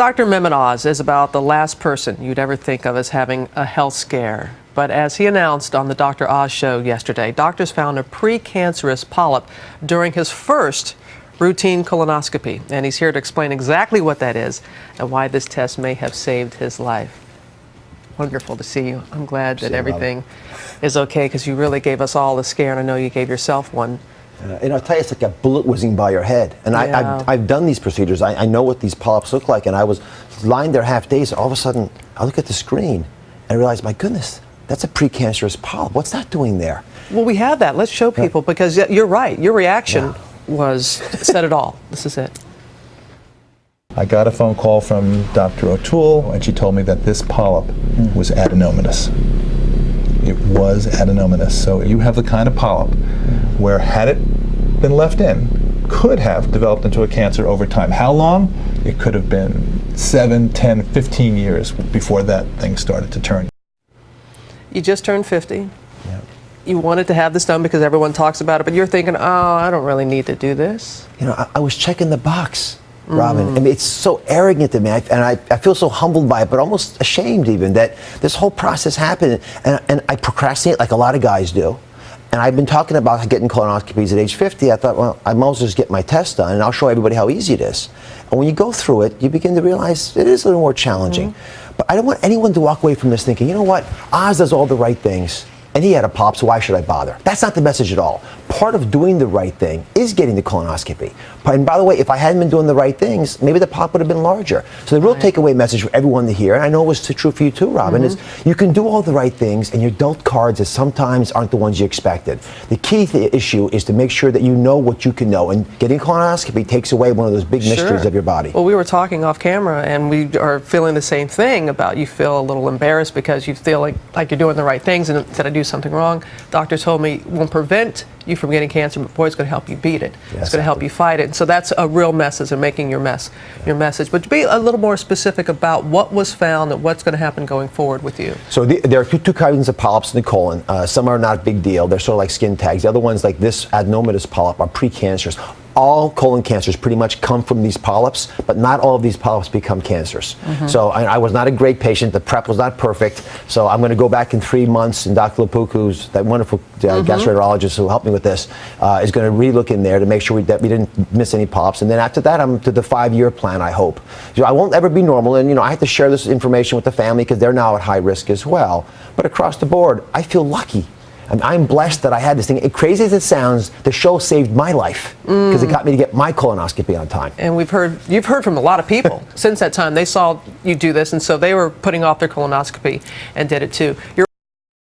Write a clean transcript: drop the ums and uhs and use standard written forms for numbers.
Dr. Mehmet Oz is about the last person you'd ever think of as having a health scare. But as he announced on the Dr. Oz show yesterday, doctors found a precancerous polyp during his first routine colonoscopy. And he's here to explain exactly what that is and why this test may have saved his life. Wonderful to see you. I'm glad that everything is okay, because you really gave us all a scare, and I know you gave yourself one. And I'll tell you, it's like a bullet whizzing by your head. And Yeah. I've done these procedures. I know what these polyps look like. And I was lying there half dazed. All of a sudden, I look at the screen and realize, my goodness, that's a precancerous polyp. What's that doing there? Well, we have that. Let's show people, because you're right. Your reaction was said it all. This is it. I got a phone call from Dr. O'Toole, and she told me that this polyp was adenomatous. It was adenomatous. So you have the kind of polyp where, had it been left in, could have developed into a cancer over time. How long? It could have been 7, 10, 15 years before that thing started to turn. You just turned 50. Yeah. You wanted to have this done because everyone talks about it, but you're thinking, oh, I don't really need to do this. You know, I was checking the box, Robin. I mean, it's so arrogant to me, and I feel so humbled by it, but almost ashamed even that this whole process happened. And I procrastinate like a lot of guys do. And I've been talking about getting colonoscopies at age 50. I thought, well, I might as well just get my test done, and I'll show everybody how easy it is. And when you go through it, you begin to realize it is a little more challenging. But I don't want anyone to walk away from this thinking, you know what, Oz does all the right things, and he had a pop, so why should I bother? That's not the message at all. Part of doing the right thing is getting the colonoscopy. And by the way, if I hadn't been doing the right things, maybe the pop would have been larger. So the real takeaway message for everyone to hear, and I know it was true for you too, Robin, is you can do all the right things, and your dealt cards that sometimes aren't the ones you expected. The key issue is to make sure that you know what you can know, and getting colonoscopy takes away one of those big mysteries of your body. Well, we were talking off camera, and we are feeling the same thing about you feel a little embarrassed because you feel like you're doing the right things, and instead of do something wrong, doctor told me it won't prevent you from getting cancer, but boy, it's going to help you beat it. It's going to help you fight it. And so that's a real message, and making your message. But to be a little more specific about what was found and what's going to happen going forward with you. So there are two kinds of polyps in the colon. Some are not a big deal. They're sort of like skin tags. The other ones, like this adenomatous polyp, are precancerous. All colon cancers pretty much come from these polyps, but not all of these polyps become cancers. So I was not a great patient. The prep was not perfect. So I'm going to go back in 3 months, and Dr. Lepuc, who's that wonderful gastroenterologist who helped me with this, is going to re-look in there to make sure that we didn't miss any polyps. And then after that, I'm to the 5-year plan, I hope. So I won't ever be normal, and I have to share this information with the family because they're now at high risk as well. But across the board, I feel lucky. I'm blessed that I had this thing. As crazy as it sounds, the show saved my life because it got me to get my colonoscopy on time. And you've heard from a lot of people since that time. They saw you do this, and so they were putting off their colonoscopy and did it too.